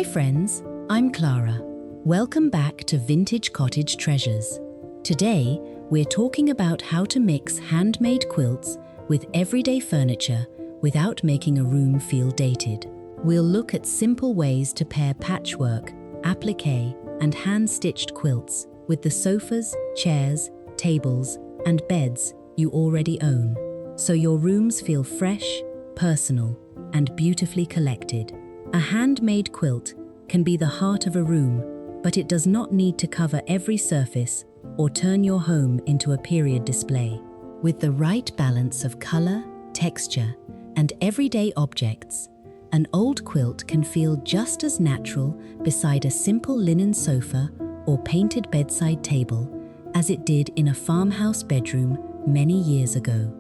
Hi friends, I'm Clara. Welcome back to Vintage Cottage Treasures. Today, we're talking about how to mix handmade quilts with everyday furniture without making a room feel dated. We'll look at simple ways to pair patchwork, applique, and hand-stitched quilts with the sofas, chairs, tables, and beds you already own, so your rooms feel fresh, personal, and beautifully collected. A handmade quilt can be the heart of a room, but it does not need to cover every surface or turn your home into a period display. With the right balance of color, texture, and everyday objects, an old quilt can feel just as natural beside a simple linen sofa or painted bedside table as it did in a farmhouse bedroom many years ago.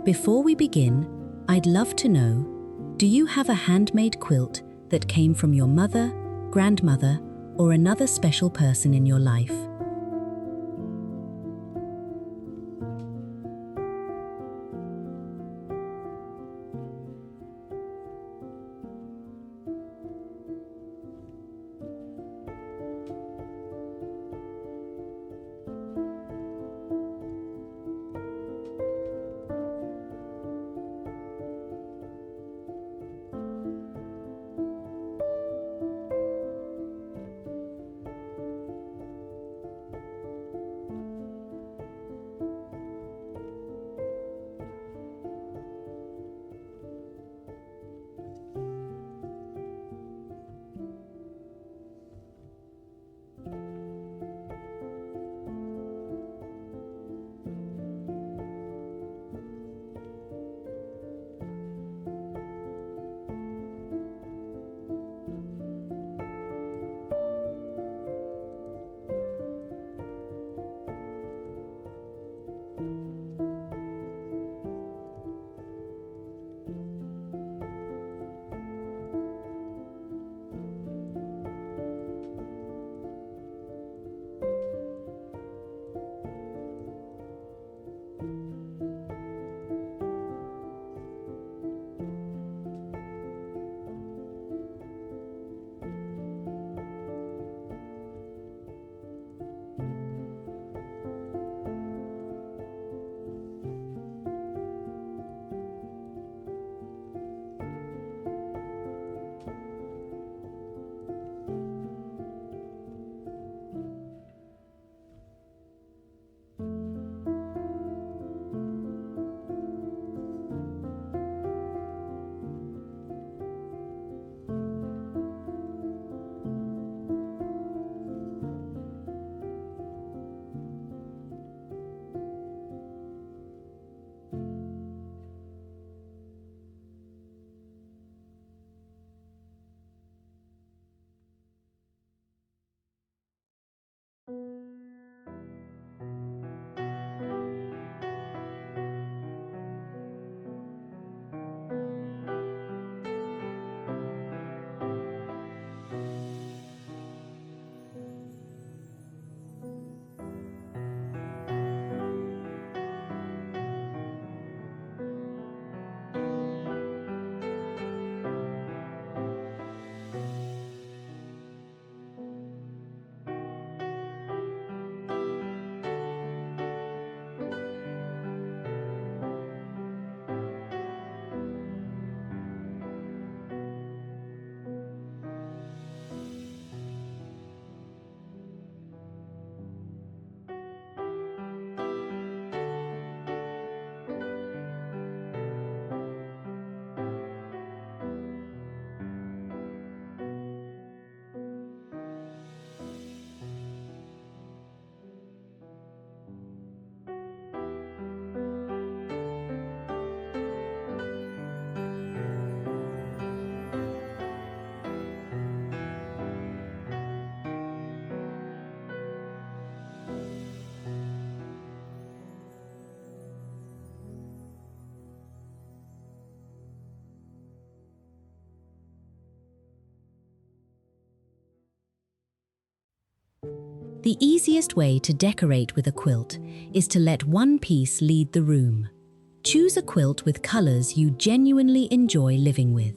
Before we begin, I'd love to know, do you have a handmade quilt that came from your mother, grandmother, or another special person in your life? The easiest way to decorate with a quilt is to let one piece lead the room. Choose a quilt with colors you genuinely enjoy living with.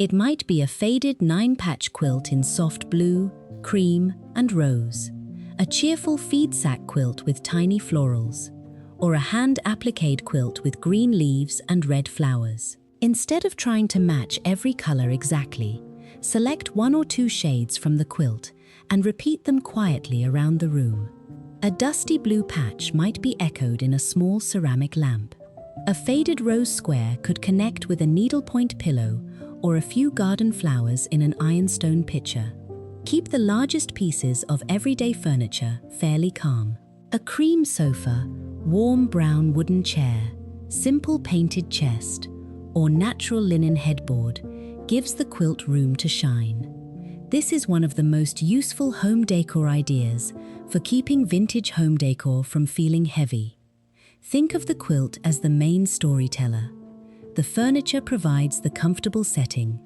It might be a faded 9-patch quilt in soft blue, cream, and rose, a cheerful feed sack quilt with tiny florals, or a hand-appliqued quilt with green leaves and red flowers. Instead of trying to match every color exactly, select 1 or 2 shades from the quilt and repeat them quietly around the room. A dusty blue patch might be echoed in a small ceramic lamp. A faded rose square could connect with a needlepoint pillow or a few garden flowers in an ironstone pitcher. Keep the largest pieces of everyday furniture fairly calm. A cream sofa, warm brown wooden chair, simple painted chest, or natural linen headboard gives the quilt room to shine. This is one of the most useful home decor ideas for keeping vintage home decor from feeling heavy. Think of the quilt as the main storyteller. The furniture provides the comfortable setting.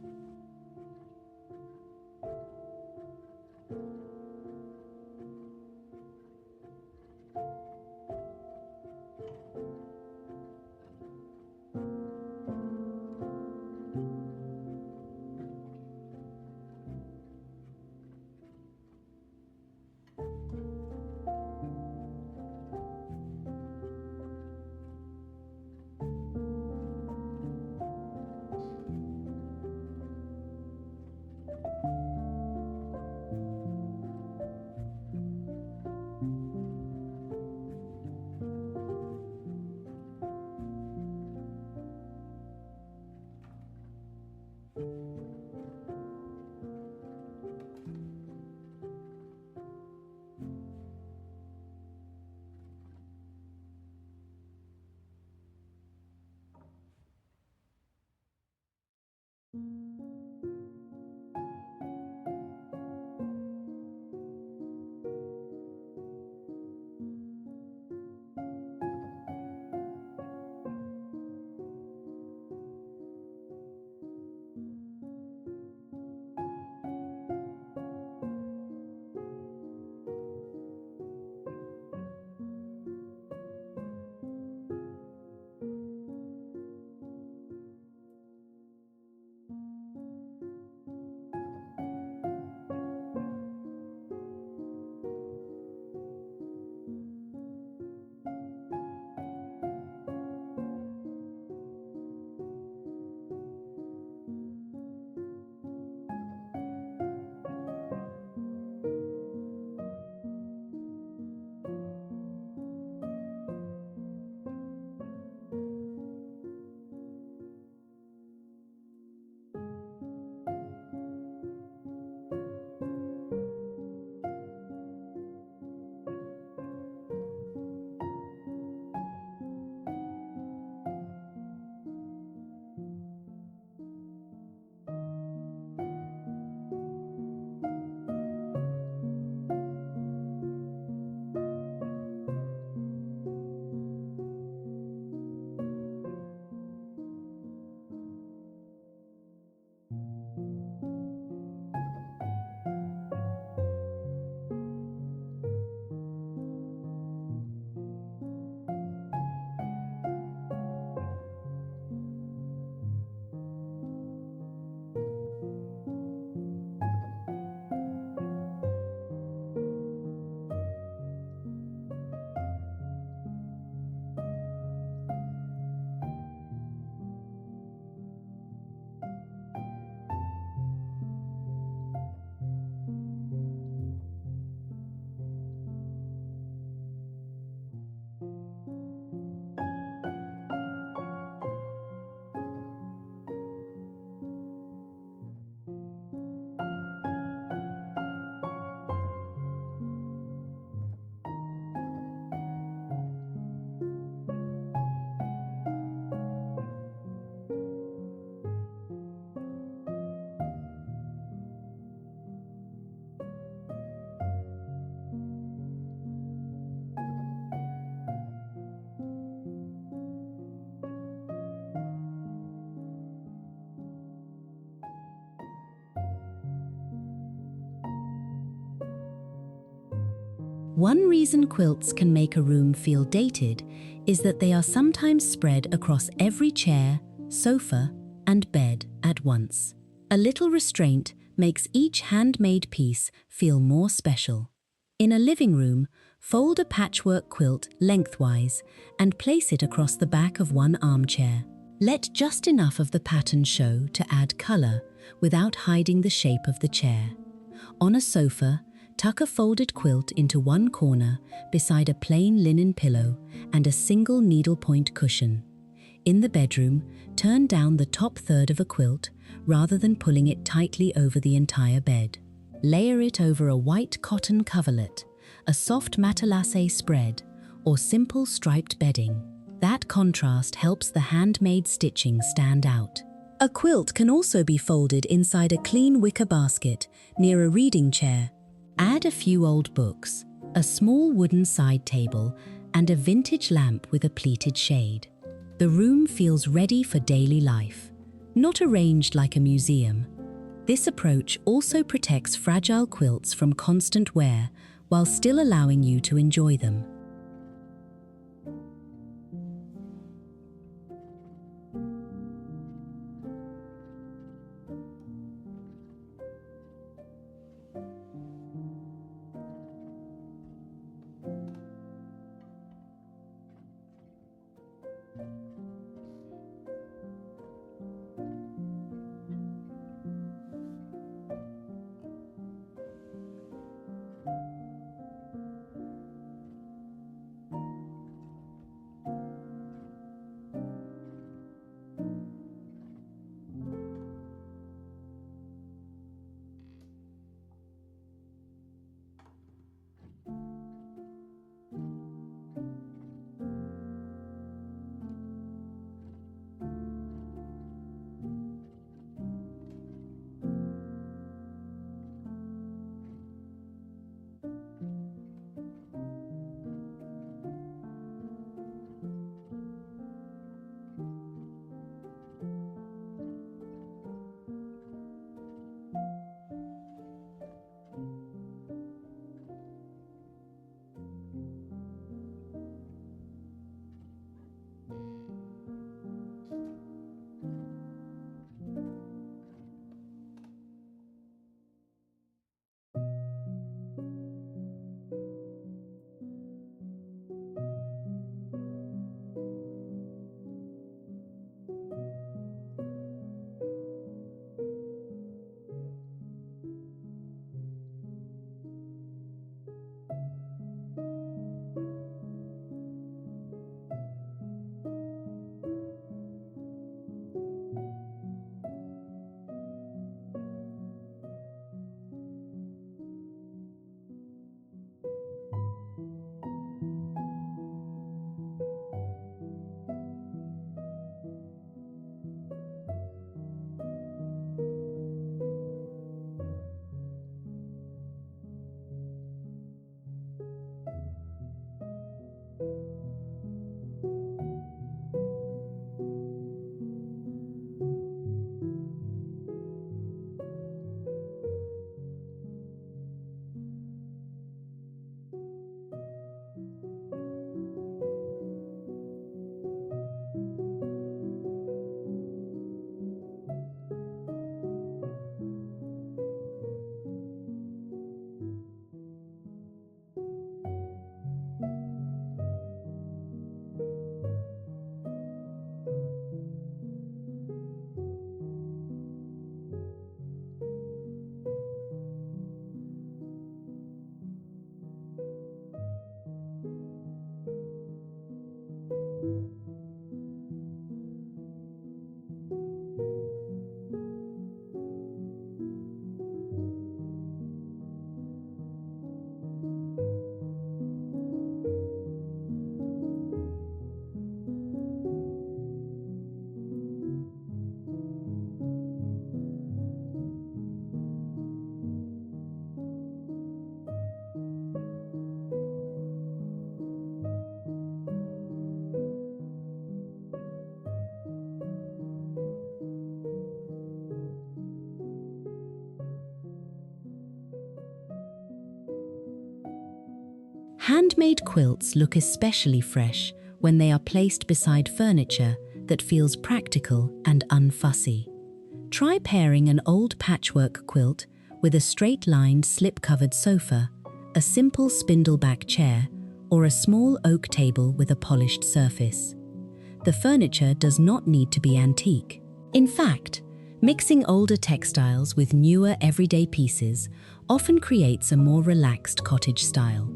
One reason quilts can make a room feel dated is that they are sometimes spread across every chair, sofa, and bed at once. A little restraint makes each handmade piece feel more special. In a living room, fold a patchwork quilt lengthwise and place it across the back of one armchair. Let just enough of the pattern show to add color without hiding the shape of the chair. On a sofa, tuck a folded quilt into one corner beside a plain linen pillow and a single needlepoint cushion. In the bedroom, turn down the top third of a quilt rather than pulling it tightly over the entire bed. Layer it over a white cotton coverlet, a soft matelassé spread, or simple striped bedding. That contrast helps the handmade stitching stand out. A quilt can also be folded inside a clean wicker basket near a reading chair. Add a few old books, a small wooden side table, and a vintage lamp with a pleated shade. The room feels ready for daily life, not arranged like a museum. This approach also protects fragile quilts from constant wear while still allowing you to enjoy them. Handmade quilts look especially fresh when they are placed beside furniture that feels practical and unfussy. Try pairing an old patchwork quilt with a straight-lined slip-covered sofa, a simple spindleback chair, or a small oak table with a polished surface. The furniture does not need to be antique. In fact, mixing older textiles with newer everyday pieces often creates a more relaxed cottage style.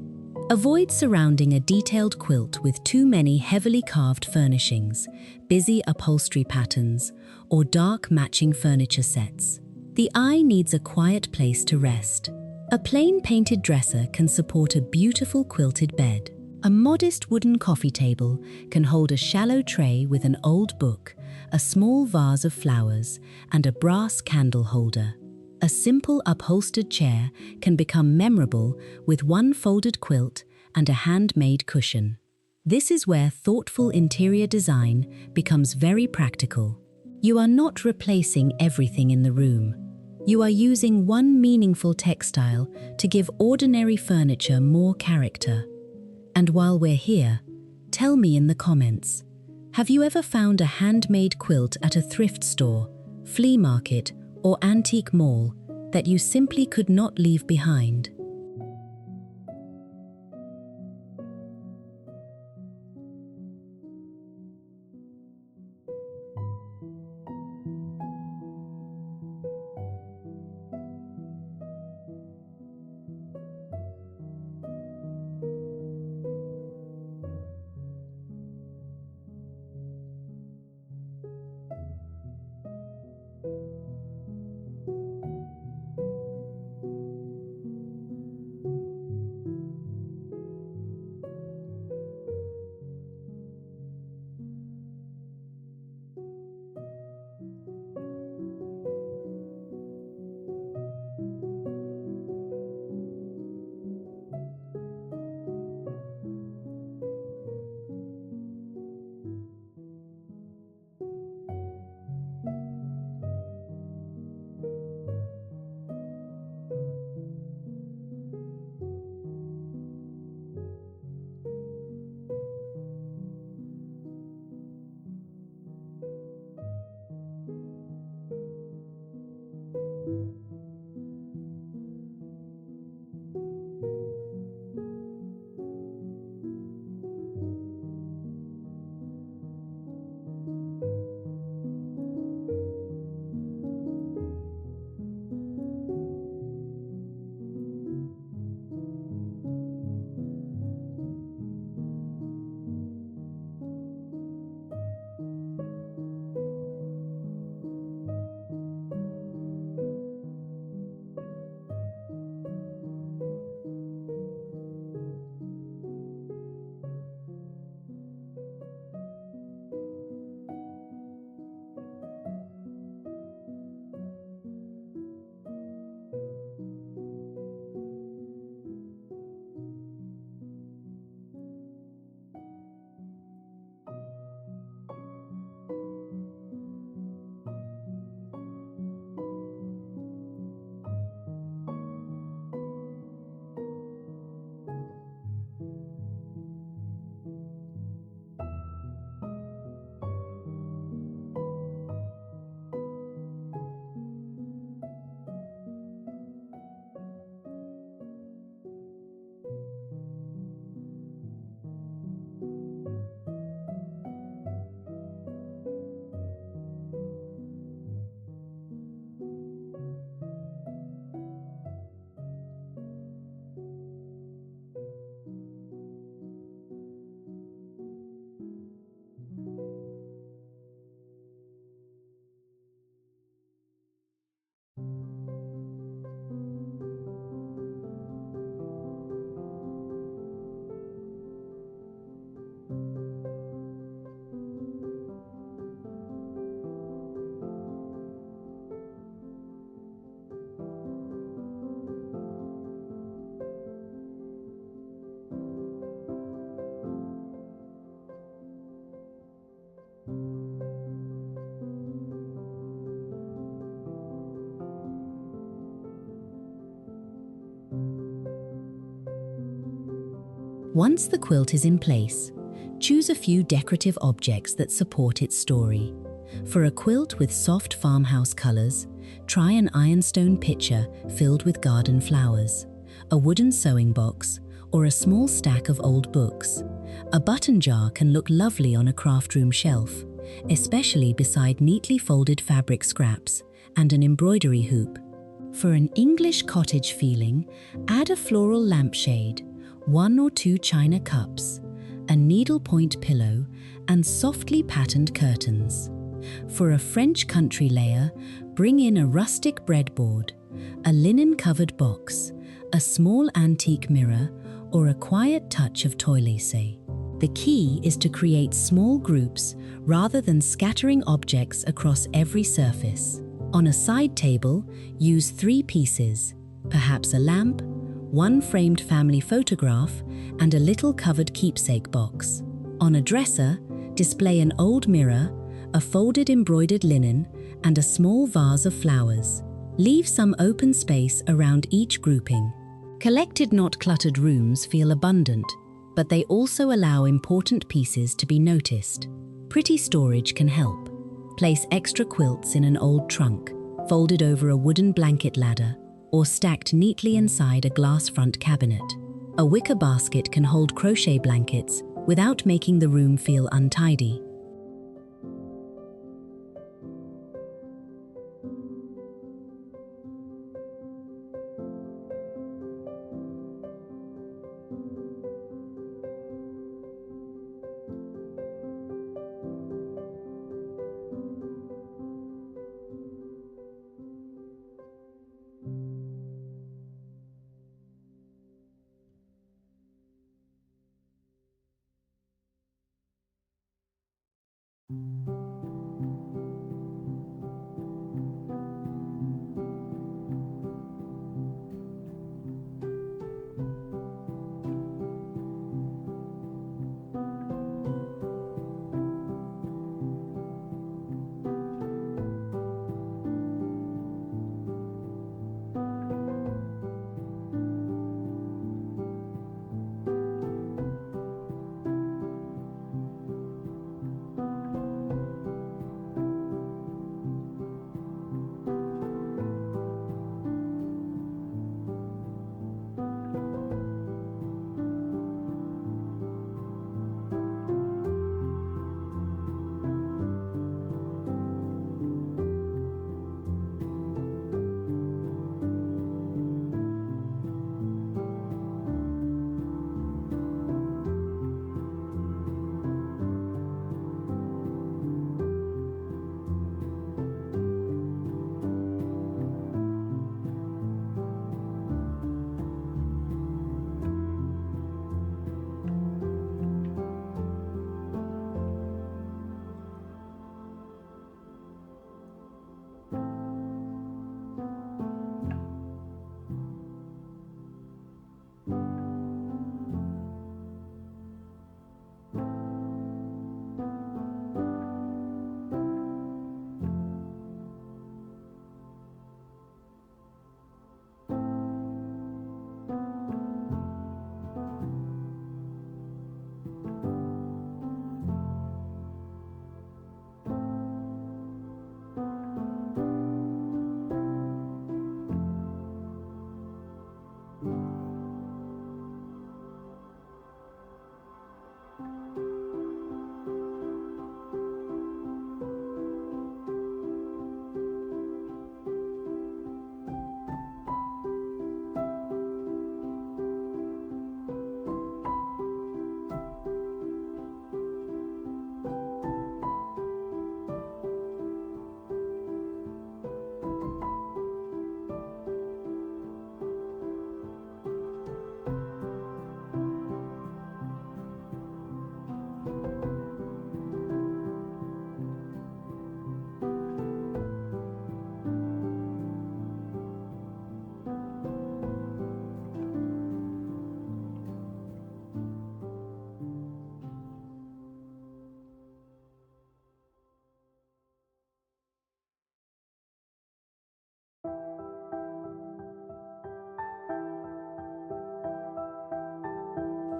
Avoid surrounding a detailed quilt with too many heavily carved furnishings, busy upholstery patterns, or dark matching furniture sets. The eye needs a quiet place to rest. A plain painted dresser can support a beautiful quilted bed. A modest wooden coffee table can hold a shallow tray with an old book, a small vase of flowers, and a brass candle holder. A simple upholstered chair can become memorable with one folded quilt and a handmade cushion. This is where thoughtful interior design becomes very practical. You are not replacing everything in the room. You are using one meaningful textile to give ordinary furniture more character. And while we're here, tell me in the comments, have you ever found a handmade quilt at a thrift store, flea market, or antique mall that you simply could not leave behind? Once the quilt is in place, choose a few decorative objects that support its story. For a quilt with soft farmhouse colors, try an ironstone pitcher filled with garden flowers, a wooden sewing box, or a small stack of old books. A button jar can look lovely on a craft room shelf, especially beside neatly folded fabric scraps and an embroidery hoop. For an English cottage feeling, add a floral lampshade, 1 or 2 china cups, a needlepoint pillow, and softly patterned curtains. For a French country layer, bring in a rustic breadboard, a linen-covered box, a small antique mirror, or a quiet touch of toiletisse. The key is to create small groups rather than scattering objects across every surface. On a side table, use 3 pieces, perhaps a lamp, 1 framed family photograph, and a little covered keepsake box. On a dresser, display an old mirror, a folded embroidered linen, and a small vase of flowers. Leave some open space around each grouping. Collected, not cluttered rooms feel abundant, but they also allow important pieces to be noticed. Pretty storage can help. Place extra quilts in an old trunk, folded over a wooden blanket ladder, or stacked neatly inside a glass front cabinet. A wicker basket can hold crochet blankets without making the room feel untidy.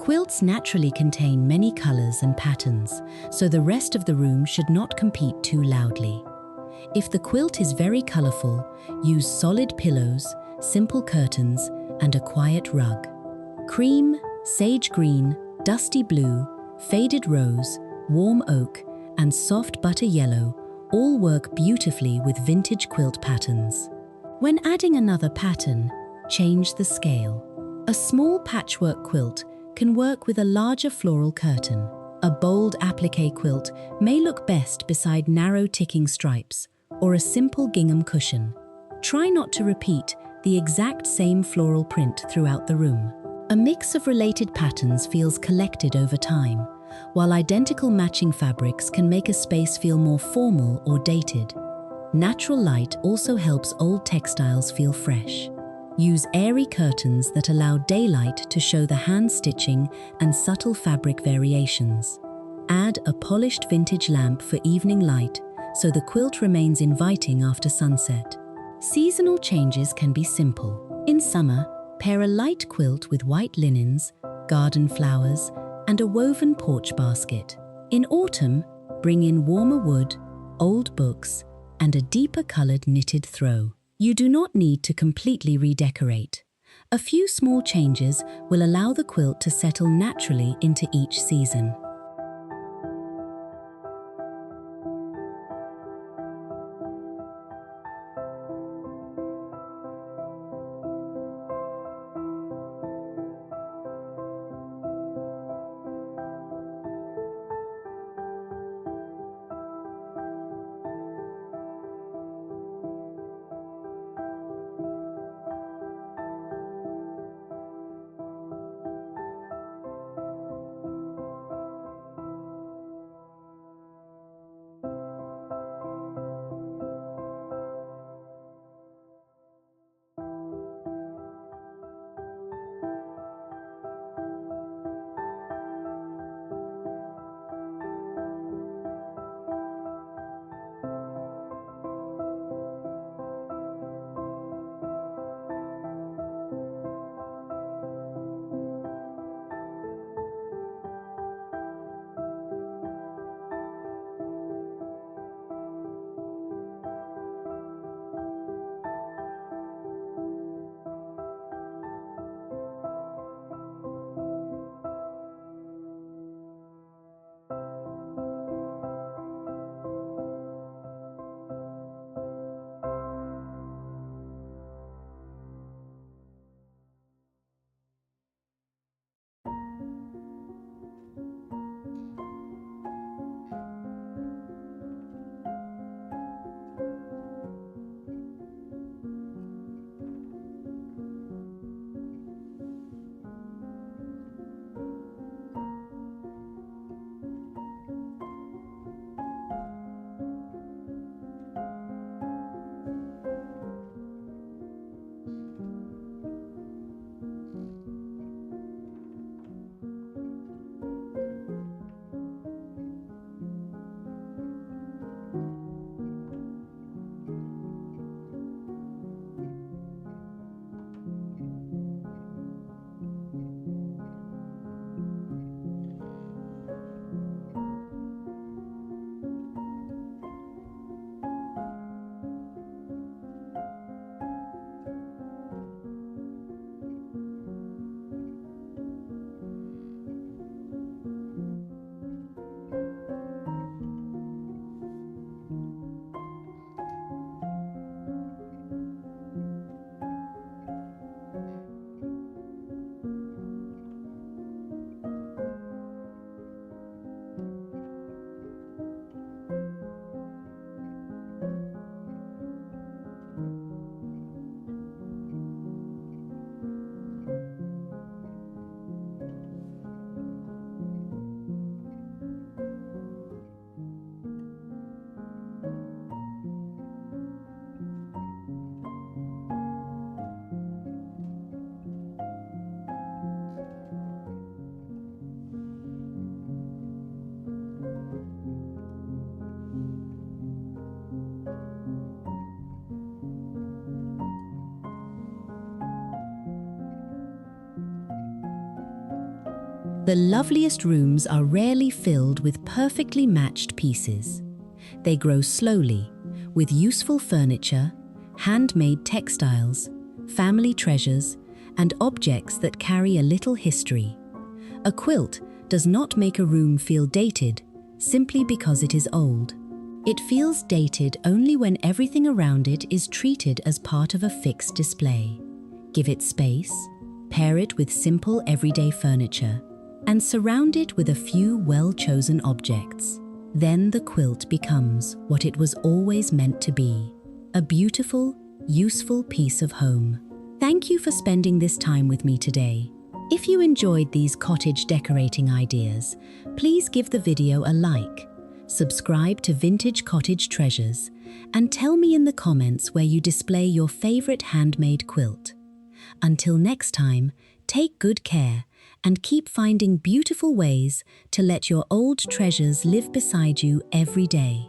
Quilts naturally contain many colors and patterns, so the rest of the room should not compete too loudly. If the quilt is very colorful, use solid pillows, simple curtains, and a quiet rug. Cream, sage green, dusty blue, faded rose, warm oak, and soft butter yellow all work beautifully with vintage quilt patterns. When adding another pattern, change the scale. A small patchwork quilt can work with a larger floral curtain. A bold applique quilt may look best beside narrow ticking stripes or a simple gingham cushion. Try not to repeat the exact same floral print throughout the room. A mix of related patterns feels collected over time, while identical matching fabrics can make a space feel more formal or dated. Natural light also helps old textiles feel fresh. Use airy curtains that allow daylight to show the hand stitching and subtle fabric variations. Add a polished vintage lamp for evening light so the quilt remains inviting after sunset. Seasonal changes can be simple. In summer, pair a light quilt with white linens, garden flowers, and a woven porch basket. In autumn, bring in warmer wood, old books, and a deeper colored knitted throw. You do not need to completely redecorate. A few small changes will allow the quilt to settle naturally into each season. The loveliest rooms are rarely filled with perfectly matched pieces. They grow slowly, with useful furniture, handmade textiles, family treasures, and objects that carry a little history. A quilt does not make a room feel dated simply because it is old. It feels dated only when everything around it is treated as part of a fixed display. Give it space, pair it with simple everyday furniture, and surround it with a few well-chosen objects. Then the quilt becomes what it was always meant to be, a beautiful, useful piece of home. Thank you for spending this time with me today. If you enjoyed these cottage decorating ideas, please give the video a like, subscribe to Vintage Cottage Treasures, and tell me in the comments where you display your favorite handmade quilt. Until next time, take good care and keep finding beautiful ways to let your old treasures live beside you every day.